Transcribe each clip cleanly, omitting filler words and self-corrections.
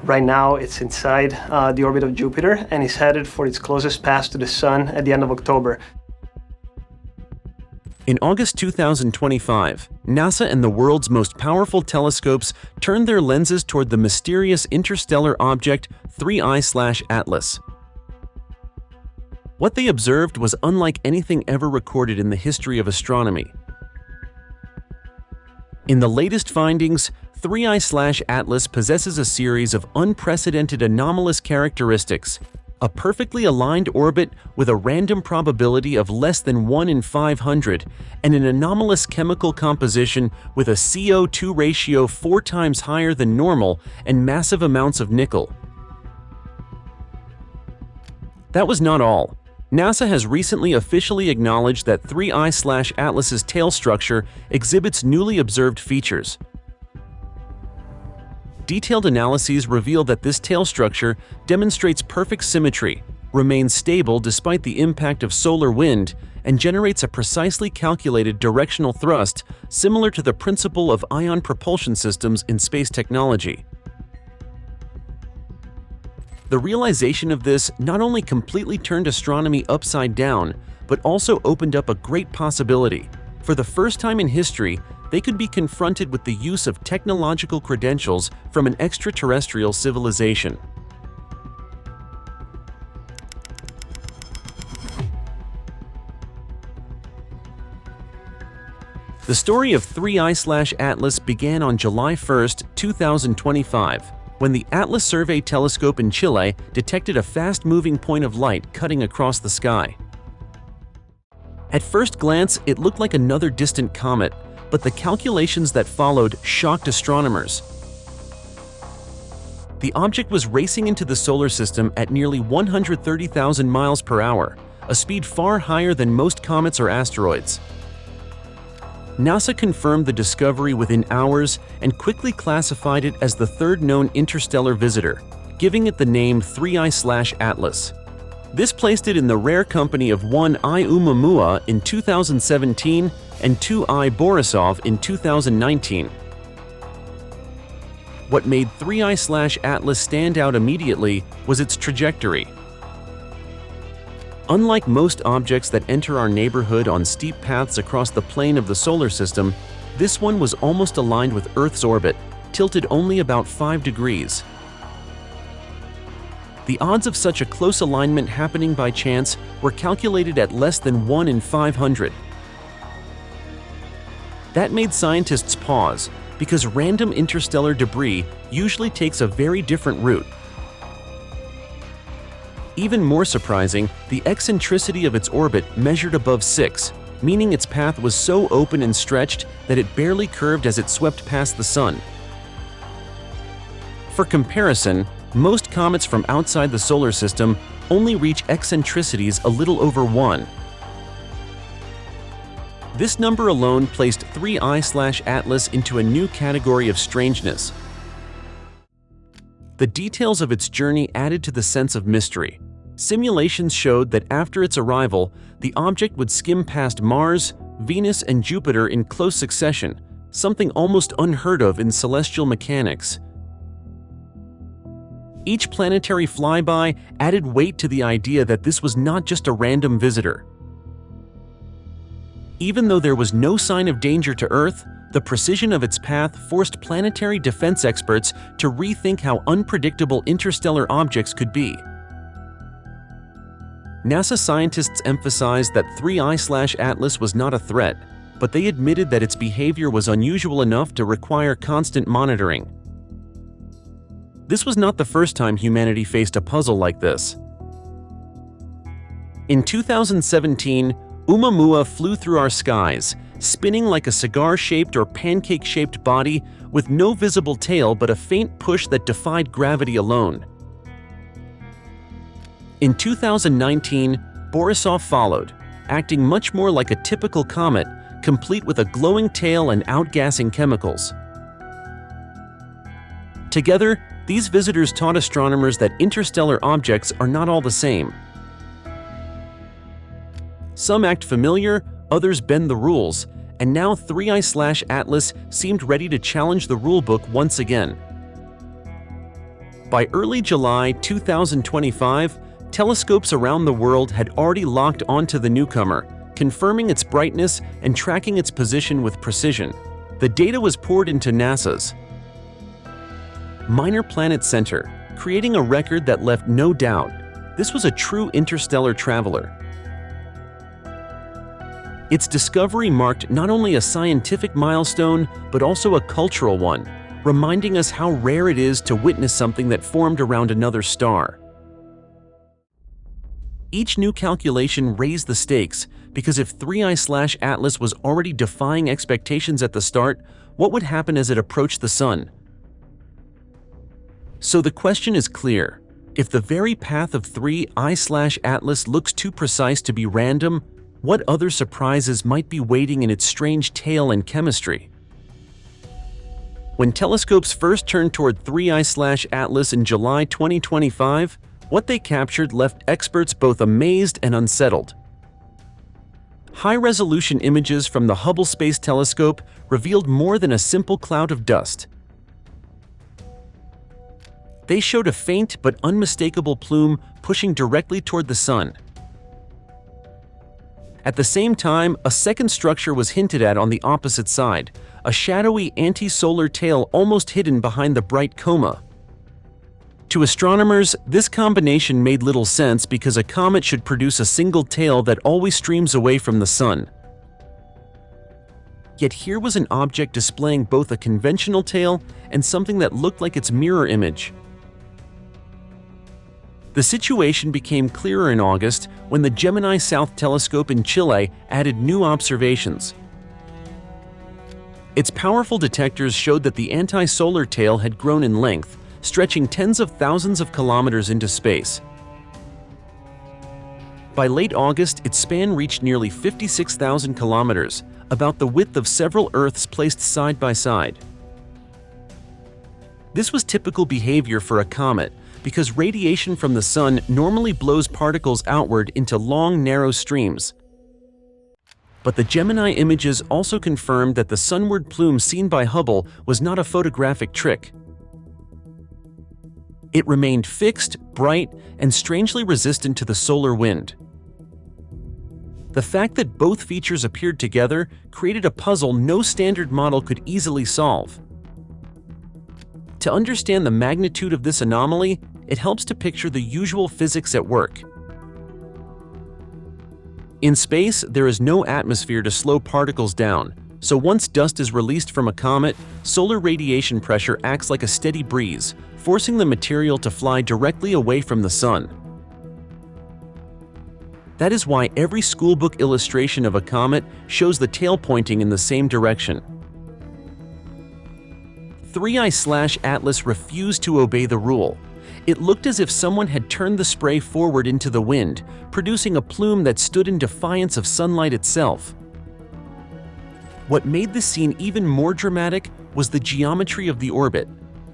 Right now, it's inside the orbit of Jupiter and is headed for its closest pass to the Sun at the end of October. In August 2025, NASA and the world's most powerful telescopes turned their lenses toward the mysterious interstellar object 3I/Atlas. What they observed was unlike anything ever recorded in the history of astronomy. In the latest findings, 3I/Atlas possesses a series of unprecedented anomalous characteristics, a perfectly aligned orbit with a random probability of less than 1 in 500, and an anomalous chemical composition with a CO2 ratio 4 times higher than normal and massive amounts of nickel. That was not all. NASA has recently officially acknowledged that 3I/Atlas's tail structure exhibits newly observed features. Detailed analyses reveal that this tail structure demonstrates perfect symmetry, remains stable despite the impact of solar wind, and generates a precisely calculated directional thrust similar to the principle of ion propulsion systems in space technology. The realization of this not only completely turned astronomy upside down, but also opened up a great possibility. For the first time in history, they could be confronted with the use of technological credentials from an extraterrestrial civilization. The story of 3I/Atlas began on July 1, 2025, when the Atlas Survey telescope in Chile detected a fast-moving point of light cutting across the sky. At first glance, it looked like another distant comet, but the calculations that followed shocked astronomers. The object was racing into the solar system at nearly 130,000 miles per hour, a speed far higher than most comets or asteroids. NASA confirmed the discovery within hours and quickly classified it as the third known interstellar visitor, giving it the name 3I/Atlas. This placed it in the rare company of 1I Oumuamua in 2017 and 2I Borisov in 2019. What made 3I/Atlas stand out immediately was its trajectory. Unlike most objects that enter our neighborhood on steep paths across the plane of the solar system, this one was almost aligned with Earth's orbit, tilted only about 5 degrees. The odds of such a close alignment happening by chance were calculated at less than 1 in 500. That made scientists pause, because random interstellar debris usually takes a very different route. Even more surprising, the eccentricity of its orbit measured above 6, meaning its path was so open and stretched that it barely curved as it swept past the Sun. For comparison, most comets from outside the solar system only reach eccentricities a little over 1. This number alone placed 3I/Atlas into a new category of strangeness. The details of its journey added to the sense of mystery. Simulations showed that after its arrival, the object would skim past Mars, Venus, and Jupiter in close succession, something almost unheard of in celestial mechanics. Each planetary flyby added weight to the idea that this was not just a random visitor. Even though there was no sign of danger to Earth, the precision of its path forced planetary defense experts to rethink how unpredictable interstellar objects could be. NASA scientists emphasized that 3I/Atlas was not a threat, but they admitted that its behavior was unusual enough to require constant monitoring. This was not the first time humanity faced a puzzle like this. In 2017, Oumuamua flew through our skies, spinning like a cigar-shaped or pancake-shaped body with no visible tail but a faint push that defied gravity alone. In 2019, Borisov followed, acting much more like a typical comet, complete with a glowing tail and outgassing chemicals. Together, these visitors taught astronomers that interstellar objects are not all the same. Some act familiar, others bend the rules, and now 3I/Atlas seemed ready to challenge the rulebook once again. By early July 2025, telescopes around the world had already locked onto the newcomer, confirming its brightness and tracking its position with precision. The data was poured into NASA's Minor Planet Center, creating a record that left no doubt this was a true interstellar traveler. Its discovery marked not only a scientific milestone, but also a cultural one, reminding us how rare it is to witness something that formed around another star. Each new calculation raised the stakes, because if 3I/Atlas was already defying expectations at the start, what would happen as it approached the Sun? So the question is clear. If the very path of 3I/Atlas looks too precise to be random, what other surprises might be waiting in its strange tail and chemistry? When telescopes first turned toward 3I/Atlas in July 2025, what they captured left experts both amazed and unsettled. High-resolution images from the Hubble Space Telescope revealed more than a simple cloud of dust. They showed a faint but unmistakable plume pushing directly toward the Sun. At the same time, a second structure was hinted at on the opposite side, a shadowy anti-solar tail almost hidden behind the bright coma. To astronomers, this combination made little sense because a comet should produce a single tail that always streams away from the Sun. Yet here was an object displaying both a conventional tail and something that looked like its mirror image. The situation became clearer in August when the Gemini South Telescope in Chile added new observations. Its powerful detectors showed that the anti-solar tail had grown in length, stretching tens of thousands of kilometers into space. By late August, its span reached nearly 56,000 kilometers, about the width of several Earths placed side by side. This was typical behavior for a comet, because radiation from the Sun normally blows particles outward into long, narrow streams. But the Gemini images also confirmed that the sunward plume seen by Hubble was not a photographic trick. It remained fixed, bright, and strangely resistant to the solar wind. The fact that both features appeared together created a puzzle no standard model could easily solve. To understand the magnitude of this anomaly, it helps to picture the usual physics at work. In space, there is no atmosphere to slow particles down, so once dust is released from a comet, solar radiation pressure acts like a steady breeze, forcing the material to fly directly away from the Sun. That is why every schoolbook illustration of a comet shows the tail pointing in the same direction. 3I/Atlas refused to obey the rule. It looked as if someone had turned the spray forward into the wind, producing a plume that stood in defiance of sunlight itself. What made this scene even more dramatic was the geometry of the orbit.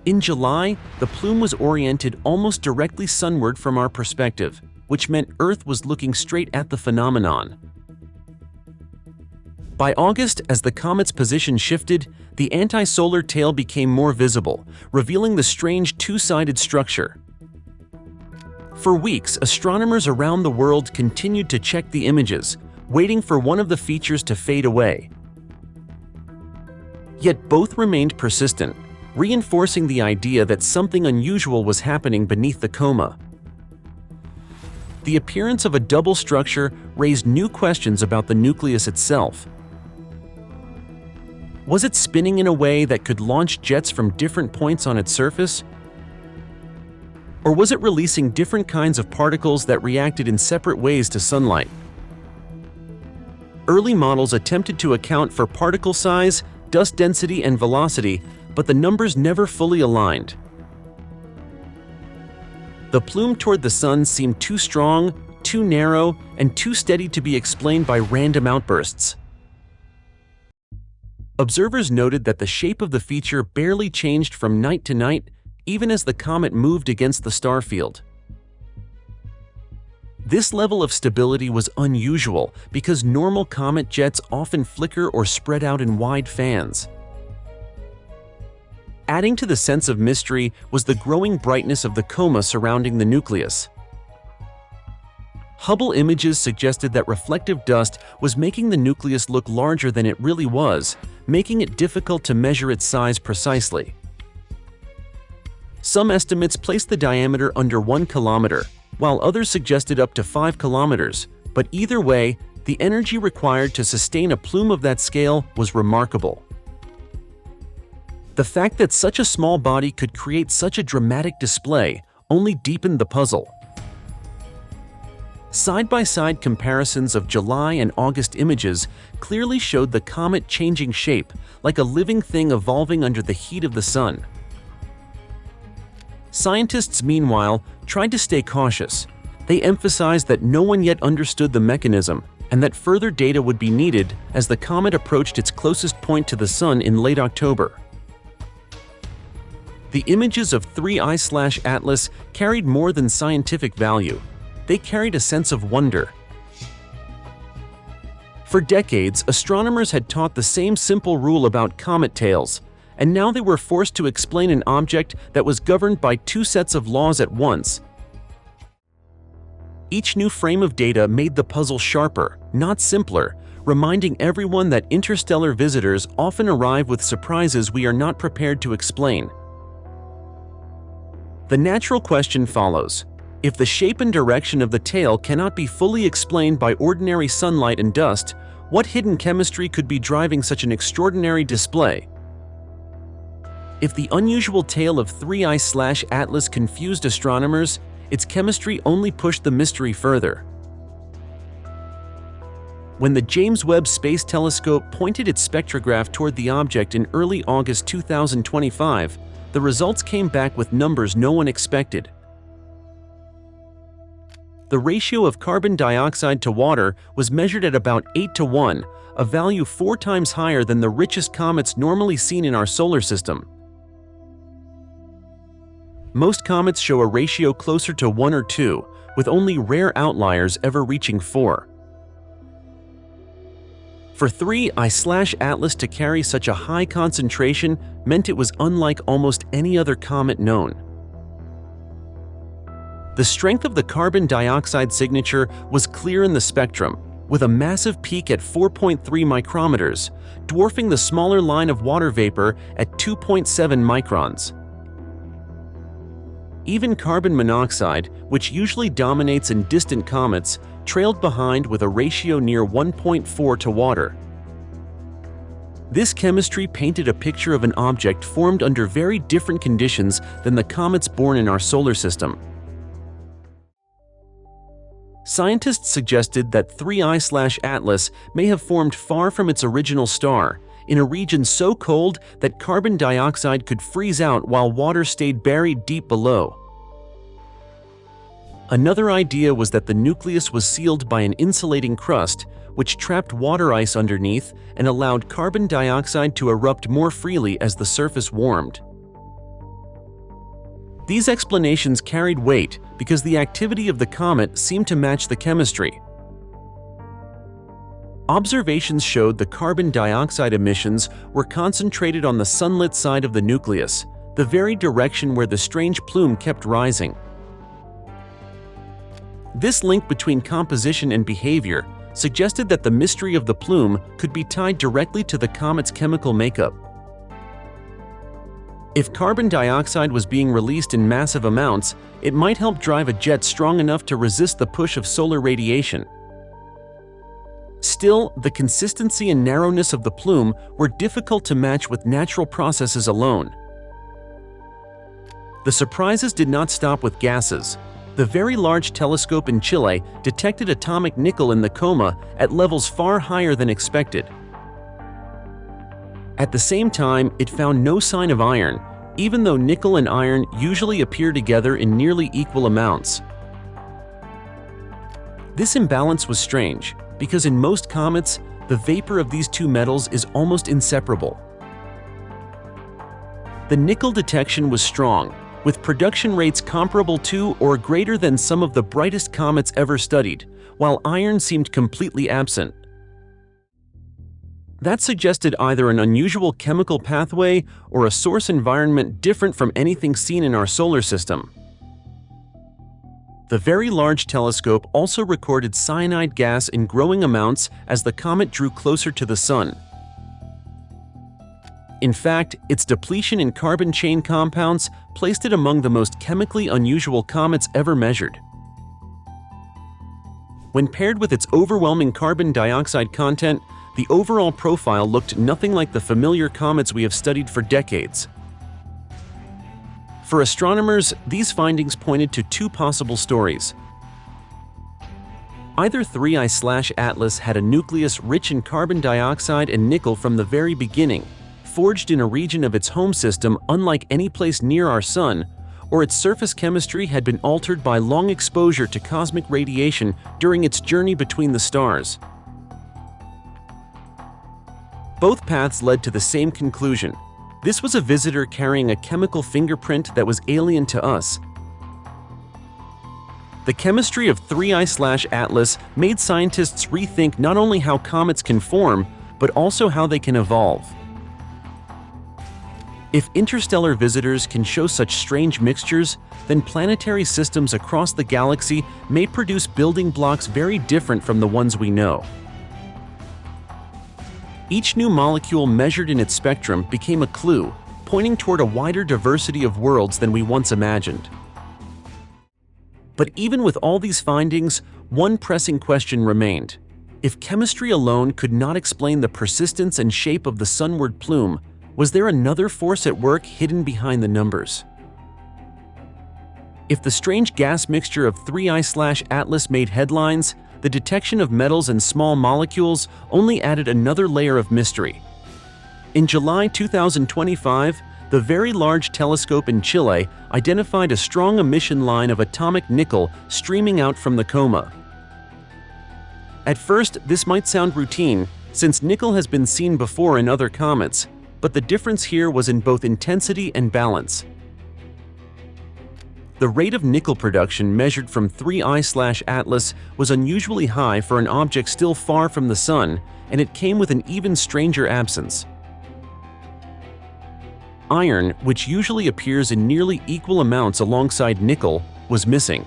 In July, the plume was oriented almost directly sunward from our perspective, which meant Earth was looking straight at the phenomenon. By August, as the comet's position shifted, the anti-solar tail became more visible, revealing the strange two-sided structure. For weeks, astronomers around the world continued to check the images, waiting for one of the features to fade away. Yet both remained persistent, reinforcing the idea that something unusual was happening beneath the coma. The appearance of a double structure raised new questions about the nucleus itself. Was it spinning in a way that could launch jets from different points on its surface? Or was it releasing different kinds of particles that reacted in separate ways to sunlight? Early models attempted to account for particle size, dust density, and velocity, but the numbers never fully aligned. The plume toward the Sun seemed too strong, too narrow, and too steady to be explained by random outbursts. Observers noted that the shape of the feature barely changed from night to night, even as the comet moved against the star field. This level of stability was unusual because normal comet jets often flicker or spread out in wide fans. Adding to the sense of mystery was the growing brightness of the coma surrounding the nucleus. Hubble images suggested that reflective dust was making the nucleus look larger than it really was, making it difficult to measure its size precisely. Some estimates placed the diameter under 1 kilometer, while others suggested up to 5 kilometers, but either way, the energy required to sustain a plume of that scale was remarkable. The fact that such a small body could create such a dramatic display only deepened the puzzle. Side-by-side comparisons of July and August images clearly showed the comet changing shape, like a living thing evolving under the heat of the sun. Scientists, meanwhile, tried to stay cautious. They emphasized that no one yet understood the mechanism and that further data would be needed as the comet approached its closest point to the sun in late October. The images of 3I/Atlas carried more than scientific value. They carried a sense of wonder. For decades, astronomers had taught the same simple rule about comet tails, and now they were forced to explain an object that was governed by two sets of laws at once. Each new frame of data made the puzzle sharper, not simpler, reminding everyone that interstellar visitors often arrive with surprises we are not prepared to explain. The natural question follows: if the shape and direction of the tail cannot be fully explained by ordinary sunlight and dust, what hidden chemistry could be driving such an extraordinary display? If the unusual tail of 3I/Atlas confused astronomers, its chemistry only pushed the mystery further. When the James Webb Space Telescope pointed its spectrograph toward the object in early August 2025, the results came back with numbers no one expected. The ratio of carbon dioxide to water was measured at about 8:1, a value 4 times higher than the richest comets normally seen in our solar system. Most comets show a ratio closer to 1 or 2, with only rare outliers ever reaching 4. For 3I/Atlas to carry such a high concentration meant it was unlike almost any other comet known. The strength of the carbon dioxide signature was clear in the spectrum, with a massive peak at 4.3 micrometers, dwarfing the smaller line of water vapor at 2.7 microns. Even carbon monoxide, which usually dominates in distant comets, trailed behind with a ratio near 1.4 to water. This chemistry painted a picture of an object formed under very different conditions than the comets born in our solar system. Scientists suggested that 3I/Atlas may have formed far from its original star, in a region so cold that carbon dioxide could freeze out while water stayed buried deep below. Another idea was that the nucleus was sealed by an insulating crust, which trapped water ice underneath and allowed carbon dioxide to erupt more freely as the surface warmed. These explanations carried weight because the activity of the comet seemed to match the chemistry. Observations showed the carbon dioxide emissions were concentrated on the sunlit side of the nucleus, the very direction where the strange plume kept rising. This link between composition and behavior suggested that the mystery of the plume could be tied directly to the comet's chemical makeup. If carbon dioxide was being released in massive amounts, it might help drive a jet strong enough to resist the push of solar radiation. Still, the consistency and narrowness of the plume were difficult to match with natural processes alone. The surprises did not stop with gases. The Very Large Telescope in Chile detected atomic nickel in the coma at levels far higher than expected. At the same time, it found no sign of iron, even though nickel and iron usually appear together in nearly equal amounts. This imbalance was strange, because in most comets, the vapor of these two metals is almost inseparable. The nickel detection was strong, with production rates comparable to or greater than some of the brightest comets ever studied, while iron seemed completely absent. That suggested either an unusual chemical pathway or a source environment different from anything seen in our solar system. The Very Large Telescope also recorded cyanide gas in growing amounts as the comet drew closer to the Sun. In fact, its depletion in carbon chain compounds placed it among the most chemically unusual comets ever measured. When paired with its overwhelming carbon dioxide content, the overall profile looked nothing like the familiar comets we have studied for decades. For astronomers, these findings pointed to two possible stories. Either 3I/Atlas had a nucleus rich in carbon dioxide and nickel from the very beginning, forged in a region of its home system unlike any place near our Sun, or its surface chemistry had been altered by long exposure to cosmic radiation during its journey between the stars. Both paths led to the same conclusion. This was a visitor carrying a chemical fingerprint that was alien to us. The chemistry of 3I/Atlas made scientists rethink not only how comets can form, but also how they can evolve. If interstellar visitors can show such strange mixtures, then planetary systems across the galaxy may produce building blocks very different from the ones we know. Each new molecule measured in its spectrum became a clue, pointing toward a wider diversity of worlds than we once imagined. But even with all these findings, one pressing question remained. If chemistry alone could not explain the persistence and shape of the sunward plume, was there another force at work hidden behind the numbers? If the strange gas mixture of 3I/Atlas made headlines, the detection of metals and small molecules only added another layer of mystery. In July 2025, the Very Large Telescope in Chile identified a strong emission line of atomic nickel streaming out from the coma. At first, this might sound routine, since nickel has been seen before in other comets, but the difference here was in both intensity and balance. The rate of nickel production measured from 3I/Atlas was unusually high for an object still far from the Sun, and it came with an even stranger absence. Iron, which usually appears in nearly equal amounts alongside nickel, was missing.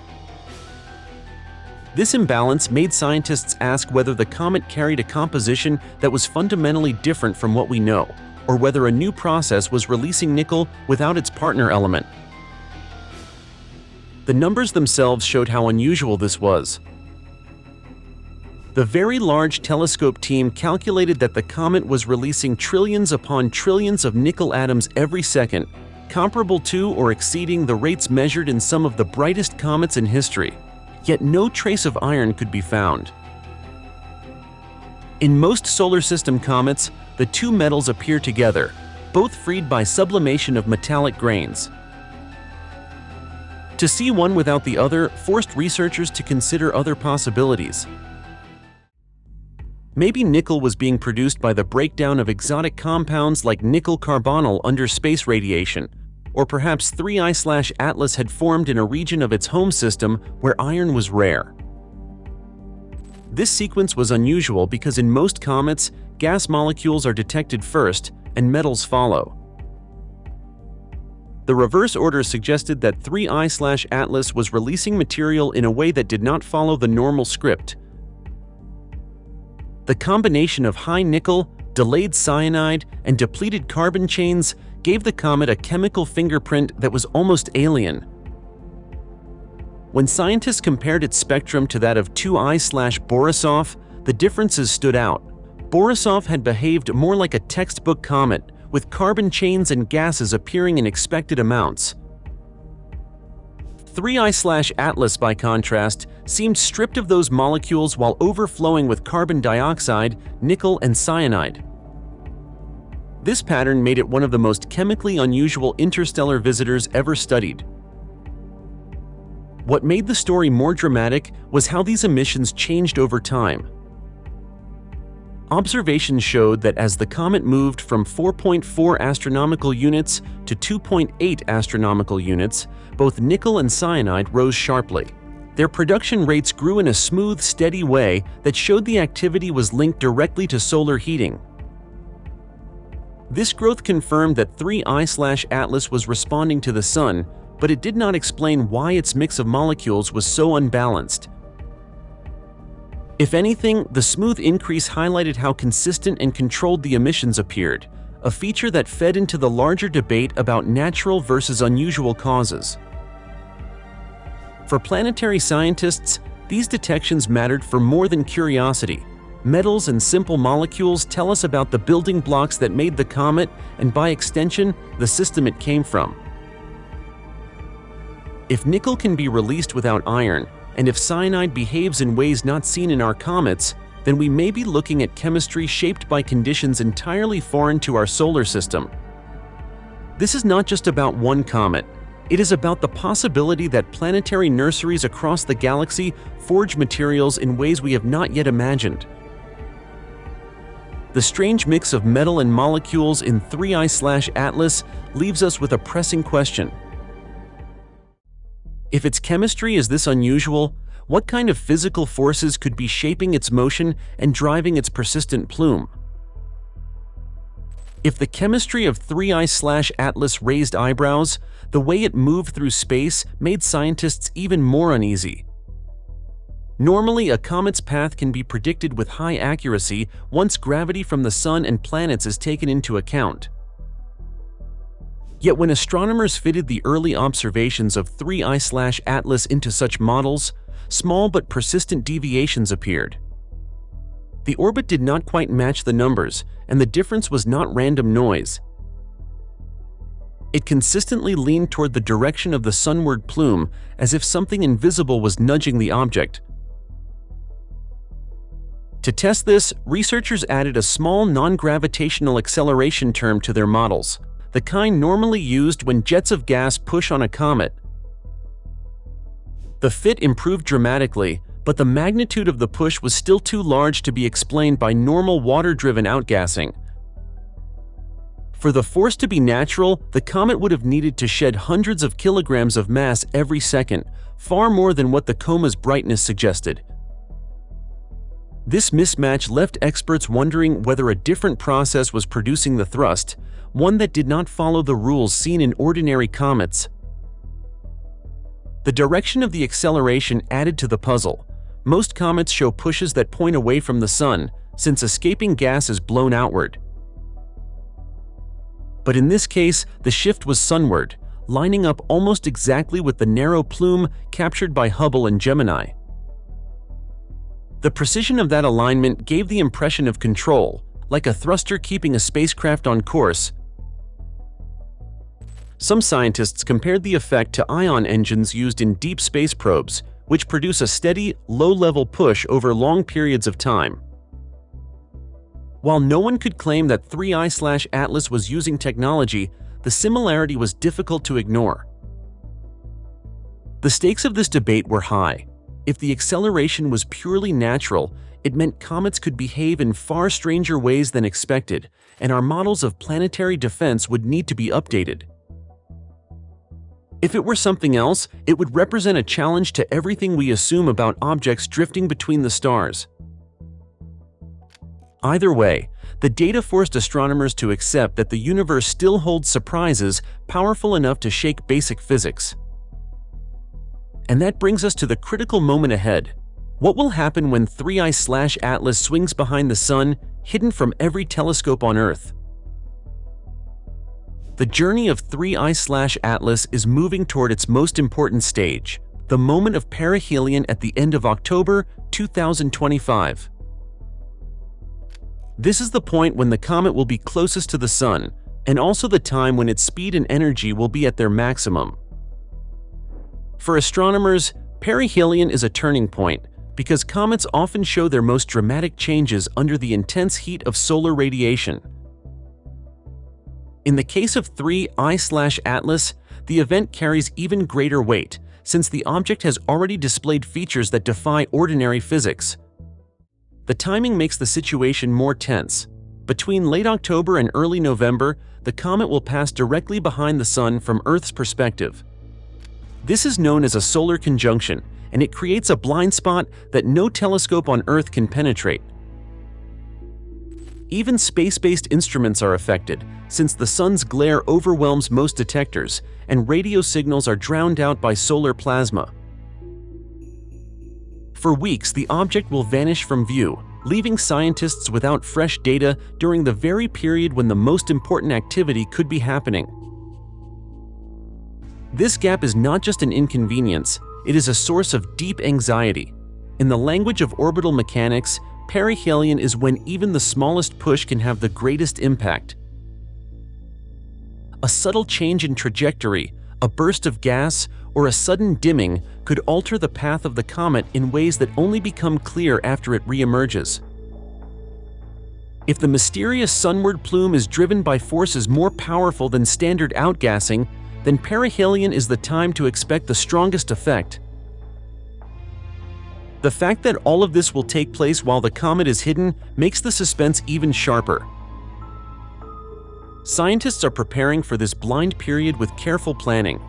This imbalance made scientists ask whether the comet carried a composition that was fundamentally different from what we know, or whether a new process was releasing nickel without its partner element. The numbers themselves showed how unusual this was. The Very Large Telescope team calculated that the comet was releasing trillions upon trillions of nickel atoms every second, comparable to or exceeding the rates measured in some of the brightest comets in history. Yet no trace of iron could be found. In most solar system comets, the two metals appear together, both freed by sublimation of metallic grains. To see one without the other forced researchers to consider other possibilities. Maybe nickel was being produced by the breakdown of exotic compounds like nickel carbonyl under space radiation, or perhaps 3I/Atlas had formed in a region of its home system where iron was rare. This sequence was unusual because in most comets, gas molecules are detected first and metals follow. The reverse order suggested that 3I/Atlas was releasing material in a way that did not follow the normal script. The combination of high nickel, delayed cyanide, and depleted carbon chains gave the comet a chemical fingerprint that was almost alien. When scientists compared its spectrum to that of 2I/Borisov, the differences stood out. Borisov had behaved more like a textbook comet, with carbon chains and gases appearing in expected amounts. 3I/Atlas, by contrast, seemed stripped of those molecules while overflowing with carbon dioxide, nickel, and cyanide. This pattern made it one of the most chemically unusual interstellar visitors ever studied. What made the story more dramatic was how these emissions changed over time. Observations showed that as the comet moved from 4.4 astronomical units to 2.8 astronomical units, both nickel and cyanide rose sharply. Their production rates grew in a smooth, steady way that showed the activity was linked directly to solar heating. This growth confirmed that 3I/Atlas was responding to the Sun, but it did not explain why its mix of molecules was so unbalanced. If anything, the smooth increase highlighted how consistent and controlled the emissions appeared, a feature that fed into the larger debate about natural versus unusual causes. For planetary scientists, these detections mattered for more than curiosity. Metals and simple molecules tell us about the building blocks that made the comet and, by extension, the system it came from. If nickel can be released without iron, and if cyanide behaves in ways not seen in our comets, then we may be looking at chemistry shaped by conditions entirely foreign to our solar system. This is not just about one comet. It is about the possibility that planetary nurseries across the galaxy forge materials in ways we have not yet imagined. The strange mix of metal and molecules in 3I/Atlas leaves us with a pressing question. If its chemistry is this unusual, what kind of physical forces could be shaping its motion and driving its persistent plume? If the chemistry of 3I/Atlas raised eyebrows, the way it moved through space made scientists even more uneasy. Normally, a comet's path can be predicted with high accuracy once gravity from the Sun and planets is taken into account. Yet when astronomers fitted the early observations of 3I/Atlas into such models, small but persistent deviations appeared. The orbit did not quite match the numbers, and the difference was not random noise. It consistently leaned toward the direction of the sunward plume, as if something invisible was nudging the object. To test this, researchers added a small non-gravitational acceleration term to their models, the kind normally used when jets of gas push on a comet. The fit improved dramatically, but the magnitude of the push was still too large to be explained by normal water-driven outgassing. For the force to be natural, the comet would have needed to shed hundreds of kilograms of mass every second, far more than what the coma's brightness suggested. This mismatch left experts wondering whether a different process was producing the thrust, one that did not follow the rules seen in ordinary comets. The direction of the acceleration added to the puzzle. Most comets show pushes that point away from the Sun, since escaping gas is blown outward. But in this case, the shift was sunward, lining up almost exactly with the narrow plume captured by Hubble and Gemini. The precision of that alignment gave the impression of control, like a thruster keeping a spacecraft on course. Some scientists compared the effect to ion engines used in deep space probes, which produce a steady, low-level push over long periods of time. While no one could claim that 3I/Atlas was using technology, the similarity was difficult to ignore. The stakes of this debate were high. If the acceleration was purely natural, it meant comets could behave in far stranger ways than expected, and our models of planetary defense would need to be updated. If it were something else, it would represent a challenge to everything we assume about objects drifting between the stars. Either way, the data forced astronomers to accept that the universe still holds surprises powerful enough to shake basic physics. And that brings us to the critical moment ahead. What will happen when 3I/Atlas swings behind the Sun, hidden from every telescope on Earth? The journey of 3I/Atlas is moving toward its most important stage, the moment of perihelion at the end of October 2025. This is the point when the comet will be closest to the Sun, and also the time when its speed and energy will be at their maximum. For astronomers, perihelion is a turning point because comets often show their most dramatic changes under the intense heat of solar radiation. In the case of 3I/Atlas, the event carries even greater weight since the object has already displayed features that defy ordinary physics. The timing makes the situation more tense. Between late October and early November, the comet will pass directly behind the Sun from Earth's perspective. This is known as a solar conjunction, and it creates a blind spot that no telescope on Earth can penetrate. Even space-based instruments are affected, since the sun's glare overwhelms most detectors and radio signals are drowned out by solar plasma. For weeks, the object will vanish from view, leaving scientists without fresh data during the very period when the most important activity could be happening. This gap is not just an inconvenience, it is a source of deep anxiety. In the language of orbital mechanics, perihelion is when even the smallest push can have the greatest impact. A subtle change in trajectory, a burst of gas, or a sudden dimming could alter the path of the comet in ways that only become clear after it re-emerges. If the mysterious sunward plume is driven by forces more powerful than standard outgassing, then perihelion is the time to expect the strongest effect. The fact that all of this will take place while the comet is hidden makes the suspense even sharper. Scientists are preparing for this blind period with careful planning.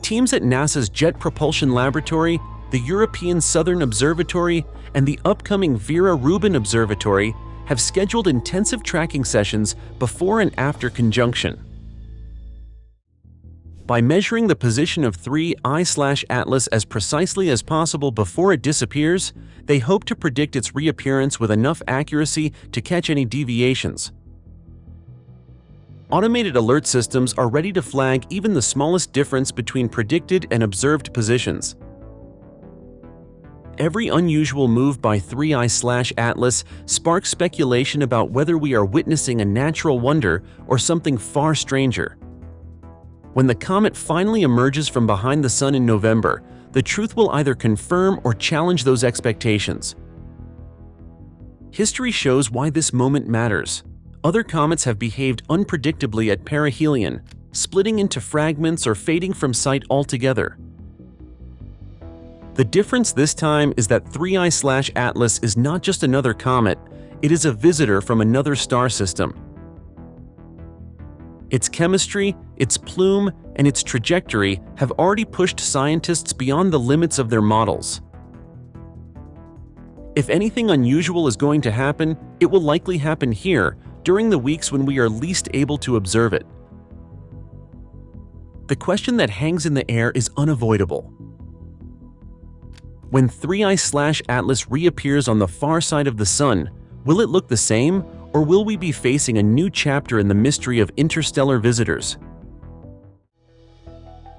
Teams at NASA's Jet Propulsion Laboratory, the European Southern Observatory, and the upcoming Vera Rubin Observatory have scheduled intensive tracking sessions before and after conjunction. By measuring the position of 3I/Atlas as precisely as possible before it disappears, they hope to predict its reappearance with enough accuracy to catch any deviations. Automated alert systems are ready to flag even the smallest difference between predicted and observed positions. Every unusual move by 3I/Atlas sparks speculation about whether we are witnessing a natural wonder or something far stranger. When the comet finally emerges from behind the sun in November, the truth will either confirm or challenge those expectations. History shows why this moment matters. Other comets have behaved unpredictably at perihelion, splitting into fragments or fading from sight altogether. The difference this time is that 3I/Atlas is not just another comet, it is a visitor from another star system. Its chemistry, its plume, and its trajectory have already pushed scientists beyond the limits of their models. If anything unusual is going to happen, it will likely happen here, during the weeks when we are least able to observe it. The question that hangs in the air is unavoidable. When 3I/Atlas reappears on the far side of the sun, will it look the same, or will we be facing a new chapter in the mystery of interstellar visitors?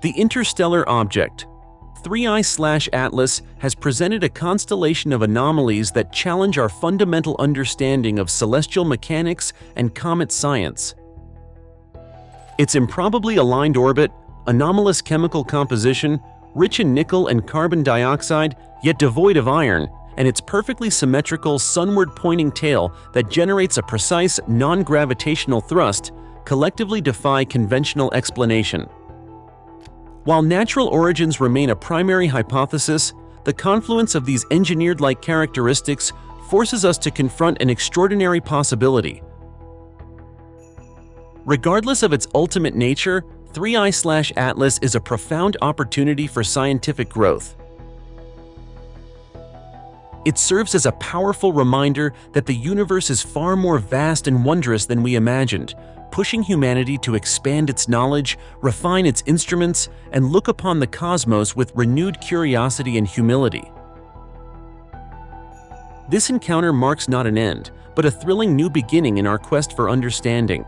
The interstellar object, 3I/Atlas, has presented a constellation of anomalies that challenge our fundamental understanding of celestial mechanics and comet science. Its improbably aligned orbit, anomalous chemical composition, rich in nickel and carbon dioxide, yet devoid of iron, and its perfectly symmetrical sunward-pointing tail that generates a precise non-gravitational thrust collectively defy conventional explanation. While natural origins remain a primary hypothesis, the confluence of these engineered-like characteristics forces us to confront an extraordinary possibility. Regardless of its ultimate nature, 3I/Atlas is a profound opportunity for scientific growth. It serves as a powerful reminder that the universe is far more vast and wondrous than we imagined, pushing humanity to expand its knowledge, refine its instruments, and look upon the cosmos with renewed curiosity and humility. This encounter marks not an end, but a thrilling new beginning in our quest for understanding.